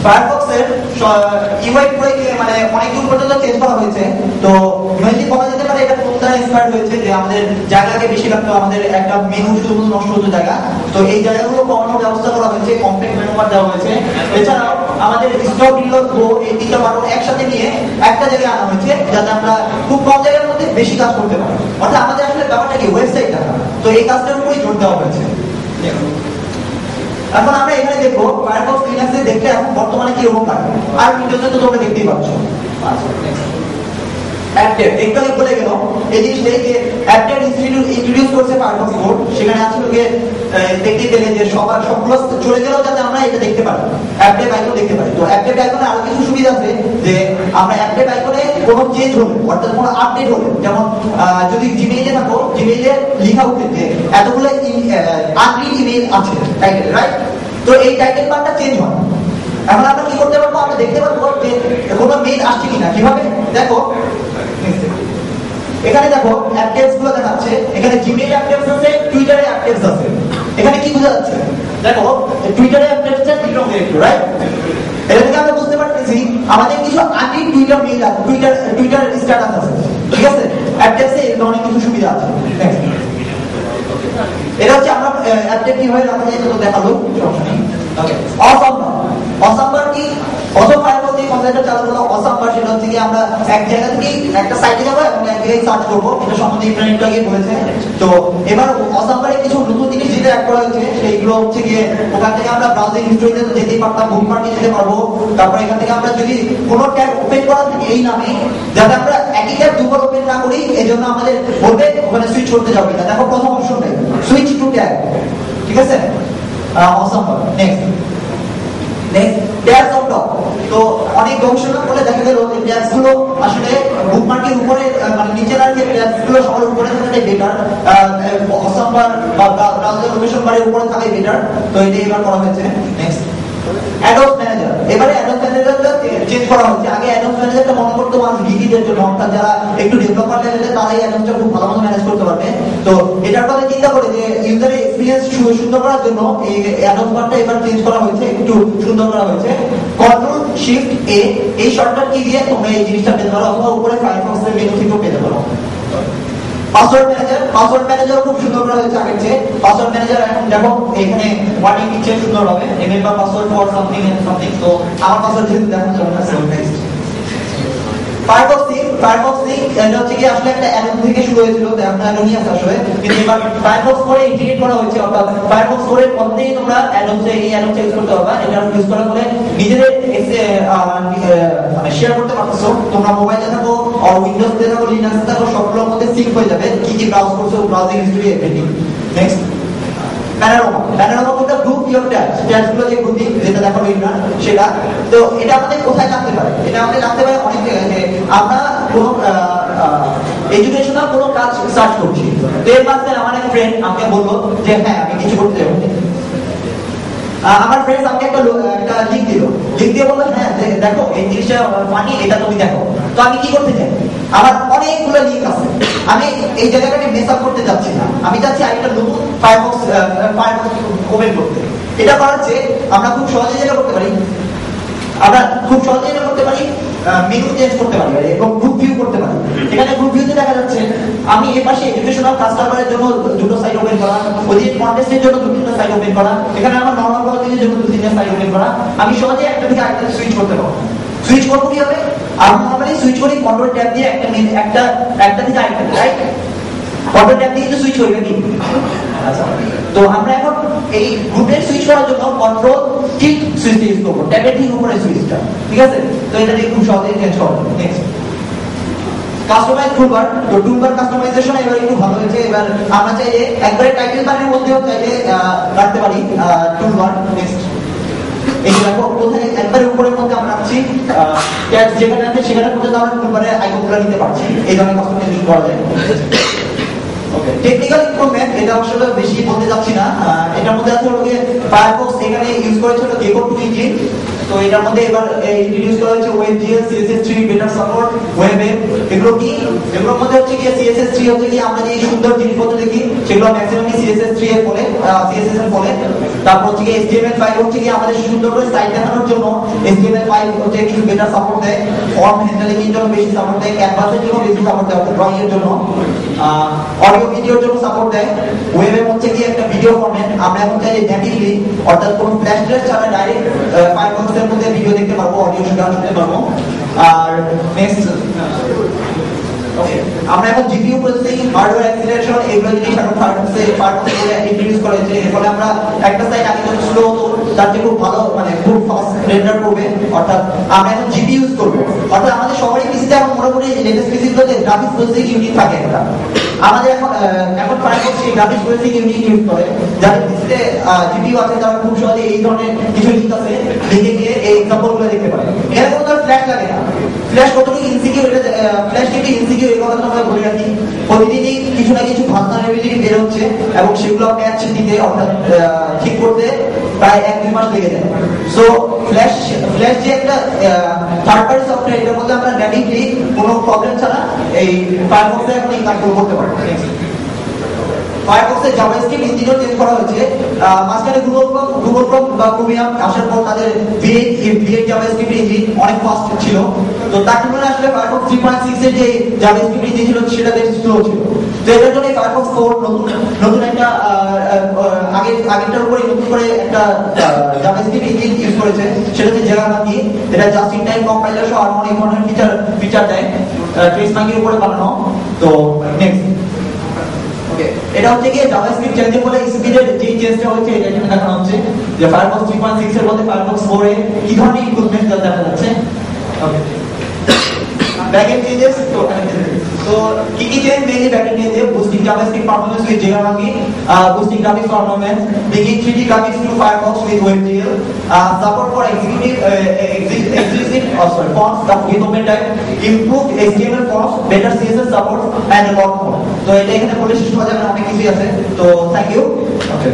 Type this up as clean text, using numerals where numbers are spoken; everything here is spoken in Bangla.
ফায়ারফক্সের ইউআই পুরো মানে অনেক দূর পর্যন্ত চেঞ্জ করা হয়েছে। তো মেইনলি বলা যেতে পারে এটা কোন দ্বারা ইন্সপায়ার্ড হয়েছে যে আমাদের জায়গাকে বেশি লাগতো, আমাদের একটা মেনু শুধু নষ্ট হতো জায়গা, তো এই জায়গাগুলো কমানোর ব্যবস্থা করা হয়েছে, কম্প্যাক্ট মেনু বার দেওয়া হয়েছে। এছাড়াও আমাদের স্টক ডিলর গো এই তিনটা বাটন একসাথে নিয়ে একটা জায়গায় আনা হয়েছে যাতে আমরা খুব কম জায়গার মধ্যে বেশি কাজ করতে পারি। অর্থাৎ আমাদের আসলে ব্যাপারটা কি ওয়েবসাইট টাকা, তো এই কাজটার উপরেই জোর দেওয়া হয়েছে। এখন আমরা এখানে দেখবো ফায়ারফক্স লিনাক্সে দেখতে এখন বর্তমানে কি রকম লাগে, আর উইন্ডোজে তো তোমরা দেখতেই পাচ্ছ। অ্যাপডেট একটু আগে বলে গেল এই জিনিসটাই যে অ্যাপডেট ইন্ট্রোডিউস করছে ফায়ারফক্স কোড, সেখানে আছে লোকে দেখতে পেলে যে সবগুলো চলে গেলেও যাতে আমরা এটা দেখতে পারি, অ্যাপডেট আইকন দেখতে পারি। তো অ্যাপডেট আইকনে আরো কিছু সুবিধা আছে যে আমরা অ্যাপডেট আইকনে কোনো চেঞ্জ হলে অর্থাৎ কোনো আপডেট হলে, যেমন যদি জিমেইলে থাকো, জিমেইলে লেখা উঠে যে এতগুলো আনরিড ইমেইল আছে টাইটেল, রাইট? তো এই টাইটেল বারটা চেঞ্জ হয়। এখন আমরা কি করতে পারবো, আমরা দেখতে পারবো যে কোনো মেইল আসছে কিনা। কিভাবে দেখো, এখানে দেখো অ্যাপডেটস গুলো দেখাচ্ছে, এখানে জিমেইল অ্যাপডেটস আছে, টুইটারে অ্যাপডেটস আছে। এখানে কি বোঝা যাচ্ছে দেখো, টুইটারে অ্যাপডেটস আছে টিকটকে একটু, রাইট? এটা থেকে আমরা বুঝতে পারতেছি আমাদের কিছু আনরিড টুইটার মেইল আছে, টুইটার স্ট্যাটাস আছে, ঠিক আছে? অ্যাপডেটসে এর অনেক কিছু সুবিধা আছে। এটা হচ্ছে আমরা অ্যাপডেট কিভাবে রাখা যায় তো দেখাবো, সমস্যা নেই। ওকে, অসাম্বার কি? অথবা ফায়ারফক্স যে কম্পিউটার চালানো হলো অসাম্বার, সেটা হচ্ছে কি আমরা এক জায়গা থেকে একটা সাইটে যাবো এবং এক জায়গায় সার্চ করবো, এটা সম্বন্ধে ইন্টারনেট আগে বলেছে। তো এবার অসাম্বারে কিছু নতুন জিনিস যেটা অ্যাড করা হয়েছে সেইগুলো হচ্ছে গিয়ে ওখান থেকে আমরা ব্রাউজিং হিস্ট্রিতে যেতেই পারতাম, বুকমার্কে যেতে পারবো। তারপরে এখান থেকে আমরা যদি কোনো ট্যাব ওপেন করা থাকে এই নামে, যাতে আমরা একই ট্যাব দুবার ওপেন না করি, এই জন্য আমাদের বলবে ওখানে সুইচ করতে যাবে না। দেখো প্রথম অপশনটাই সুইচ টু ট্যাব, ঠিক আছে? Awesome bar. Next tags on top. তো অনেক গবেষণা করে দেখা গেল যে ট্যাগস গুলো আসলে বুকমার্কের উপরে মানে নিচের আর যে ট্যাগস গুলো সবার উপরে থাকাটাই বেটার, অসাম্বার বা ব্রাউজার লোকেশন বারের উপরে থাকাই বেটার। তো এটা এবার করা হয়েছে। নেক্সট অ্যাডোব ম্যানেজার, এবারে অ্যাডোব ম্যানেজারটা চেঞ্জ করা হচ্ছে। আগে অ্যাডোব ম্যানেজারটা মনে করতে মানুষ গিগিদের জন্য, অর্থাৎ যারা একটু ডেভেলপার লেভেলে তারাই অ্যাডোবটা খুব ভালো মতো ম্যানেজ করতে পারবে। তো এটার কথা চিন্তা করে যে ইউজারের এক্সপেরিয়েন্স সুন্দর করার জন্য এই অ্যাডোব বারটা এবার চেঞ্জ করা হয়েছে, একটু সুন্দর করা হয়েছে। কন্ট্রোল শিফট এ এই শর্টকাট কি দিয়ে তোমরা এই জিনিসটা পেতে পারো, অথবা উপরে ফায়ারফক্স এর মেনু থেকেও পেতে পারো। পাসওয়ার্ড ম্যানেজার খুব সুন্দর করা হয়েছে আগের চেয়ে। পাসওয়ার্ড ম্যানেজার এখন দেখো এখানে ওয়ার্ডিং দিচ্ছে সুন্দর হবে, remember password for something and something. তো আমার পাসওয়ার্ড যেহেতু দেখো চলবে না। নেক্সট ফায়ারফক্স সিঙ্ক, এটা হচ্ছে কি আসলে একটা অ্যাডন থেকে শুরু হয়েছিল, এখন অ্যাডনই আছে আসলে, কিন্তু এবার ফায়ারফক্স করে ইন্টিগ্রেট করা হয়েছে। অর্থাৎ ফায়ারফক্স করে পদ্ধতিতে তোমরা এই অ্যাডন ইউজ করতে পারবা। এটা ইউজ করার ফলে নিজেদের মানে শেয়ার করতে পারছো। তোমরা মোবাইলে থাকো আর উইন্ডোজে থাকো, লিনাক্সে থাকো, সবগুলোর মধ্যে সিঙ্ক হয়ে যাবে, কি কি ব্রাউজ করছো, browsing history, everything. Next panorama কোনটা গ্রুপ ইওর ট্যাবস গুলো যে গ্রুপিং যেটা দেখো না সেটা। তো এটা আমাদের কোথায় লাগতে পারে? এটা আমাদের লাগতে পারে অনেক জায়গায়, যে আমরা কোনো এডুকেশনাল কোনো কাজ সার্চ করছি, তো এর মাঝখানে আমার এক ফ্রেন্ড আমাকে বললো যে হ্যাঁ আমি কিছু করতে যাবো। আমার ফ্রেন্ড আমাকে একটা লিঙ্ক দিয়ে বললো হ্যাঁ দেখো এই জিনিসটা ফানি, এটা তুমি দেখো। তো আমি কি করতে চাই, আমার অনেকগুলো লিঙ্ক আছে, আমি এই জায়গাটাকে মেস আপ করতে যাচ্ছি না, আমি চাচ্ছি আরেকটা নতুন ফায়ারফক্স ওপেন করতে। এটা করার চেয়ে আমরা খুব সহজে যেটা করতে পারি, মেনু চেঞ্জ করতে পারি এবং গ্রুপ ভিউ করতে পারি। এখানে গ্রুপ ভিউতে দেখা যাচ্ছে আমি এই পাশে এডুকেশনাল কাস্টমারের জন্য দুটো সাইট ওপেন করা, ওদিকে কন্টেস্টের জন্য দুটো সাইট ওপেন করা, এখানে আমার নরমাল ব্রাউজিংয়ের জন্য দুটো সাইট ওপেন করা। আমি সহজে একটা থেকে আরেকটা সুইচ করতে পারবো। সুইচ করবো কি হবে, আমি নরমালি সুইচ করি কন্ট্রোল ট্যাব দিয়ে একটা থেকে আরেকটা, রাইট? কন্ট্রোল ট্যাব দিয়ে কিন্তু সুইচ হয়ে গেল। আচ্ছা, তো আমরা এখন এই গ্রুপের সুইচ করার জন্য কন্ট্রোল ঠিক সুইচ ইউজ করব, ট্যাবের ঠিক উপরে সুইচটা, ঠিক আছে? তো এটা দিয়ে খুব সহজেই চেঞ্জ করব। Next customize toolbar. তো টুলবার কাস্টমাইজেশন এবার একটু ভালো হয়েছে। এবার আমরা চাইলে একবারে টাইটেল বারের মধ্যেও চাইলে রাখতে পারি টুলবার। নেক্সট এই দেখো কোথায় একবারে উপরের মধ্যে আমরা রাখছি, যেখানে আছে সেখানে পর্যন্ত আমরা টুলবারে আইকনগুলো নিতে পারছি। এই ধরনের কাস্টমাইজেশন করা যায়। ওকে, টেকনিক্যাল ইমপ্রুভমেন্ট এটা আসলে বেশি বলতে যাচ্ছি না। এটার মধ্যে আছে হলো ফায়ারফক্স এখানে ইউজ করেছিল গেকো 2 ইঞ্জিন। তো এটার মধ্যে এবার ইন্ট্রোডিউস করা হয়েছে ওয়েবজিএস, CSS3, বেটার সাপোর্ট, ওয়েবে। এগুলো কি, এগুলোর মধ্যে হচ্ছে কি CSS3 হচ্ছে কি আমরা যে সুন্দর জিনিসপত্র দেখি সেগুলো ম্যাক্সিমামই CSS3 এর বলে, CSS এর বলে। তারপর হচ্ছে কি HTML5 হচ্ছে কি আমাদের সুন্দর করে সাইট দেখানোর জন্য HTML5 হচ্ছে কিছু বেটার সাপোর্ট দেয়, ফর্ম হ্যান্ডলিং এর জন্য বেশি সাপোর্ট দেয়, ক্যানভাসের জন্য বেশি সাপোর্ট দেয়, ড্রয়িং এর জন্য, অডিও ভিডিওর জন্য সাপোর্ট দেয়। ওয়েবে হচ্ছে কি একটা ভিডিও ফরম্যাট, আমরা এখন চাই নেটিভলি অর্থাৎ কোনো ফ্ল্যাশ ড্রাইভ ছাড়া ডাইরেক্ট ফায়ারফক্স এর মধ্যে ভিডিও দেখতে পারবো, অডিও শুনতে পারবো। আর নেক্সট আমরা এখন জিপিইউ প্রসেসিং, হার্ডওয়্যার অ্যাক্সিলারেশন এগুলো জিনিস এখন ফায়ারফক্সে ইন্ট্রোডিউস করা হয়েছে। এর ফলে আমরা একটা সাইট আগে যখন স্লো হতো তার চেয়ে খুব ভালো মানে খুব ফাস্ট রেন্ডার করবে। অর্থাৎ আমরা এখন জিপিইউ ইউজ করব। অর্থাৎ আমাদের সবারই পিসিতে এখন মোটামুটি লেটেস্ট পিসিগুলোতে গ্রাফিক্স প্রসেসিং ইউনিট থাকে একটা। আমাদের এখন ফায়ারফক্স এই গ্রাফিক্স প্রসেসিং ইউনিট ইউজ করে। যাদের পিসিতে জিপিইউ আছে তারা খুব সহজে এই ধরনের কিছু লিঙ্ক আছে লিখে গিয়ে এই এক্সাম্পলগুলো দেখতে পারে। এখানে কোনো ফ্ল্যাশ লাগে না। ফ্ল্যাশ কতটুকু ইনসিকিউর, ফ্ল্যাশ থেকে ইনসিকিউর এই কথাটা আমরা বলে রাখি। প্রতিদিনই কিছু না কিছু ভালনারেবিলিটি বের হচ্ছে এবং সেগুলো প্যাচ দিতে অর্থাৎ ঠিক করতে প্রায় 1-2 মাস লেগে যায়। সো ফ্ল্যাশ যে একটা থার্ড পার্টি সফটওয়্যার, এটার মধ্যে আমরা নেটিভলি কোনো প্রবলেম ছাড়া এই ফায়ারফক্সে এখন এই কাজগুলো করতে পারবো। ফায়ারফক্সের জাভাস্ক্রিপ্ট ইঞ্জিনও চেঞ্জ করা হয়েছে। মাঝখানে গুগল ক্রোম বা ক্রোমিয়াম আসার পর তাদের V8 জাভাস্ক্রিপ্ট ইঞ্জিন অনেক ফাস্ট ছিল। তো তার তুলনায় আসলে ফায়ারফক্স 3.6 এর যে জাভাস্ক্রিপ্ট ইঞ্জিন ছিল সেটা বেশ স্লো ছিল। তো এটার জন্য ফায়ারফক্স 4 নতুন একটা আগেরটার উপরে নতুন করে একটা জাভাস্ক্রিপ্ট ইঞ্জিন ইউজ করেছে, সেটা হচ্ছে জেরামাকি। এটা জাস্ট ইন টাইম কম্পাইলার সহ আর অনেক ধরনের ফিচার দেয়, ট্রেস মাইকের উপরে বানানো। তো নেক্সট এটা হচ্ছে কি জাভাস্ক্রিপ্ট চেঞ্জের ফলে স্পিডের যে চেঞ্জটা হচ্ছে এটা এখানে দেখানো হচ্ছে যে ফায়ারফক্স 3.6 এর মধ্যে ফায়ারফক্স 4 এ কি ধরনের ইমপ্রুভমেন্ট দেখা যাচ্ছে। Okay, backend changes. তো কি চেঞ্জ মেইনলি ব্যাকএন্ড চেঞ্জে boosting JavaScript performance with JaegerMonkey, boosting graphics performance, bringing 3D graphics to Firefox with WebGL, support for explicit fonts with OpenType, improved HTML fonts, better CSS support and a lot more. তো এটা এখানে বলে শেষ করা যাবে না, অনেক কিছু আছে। তো থ্যাংক ইউ। ওকে।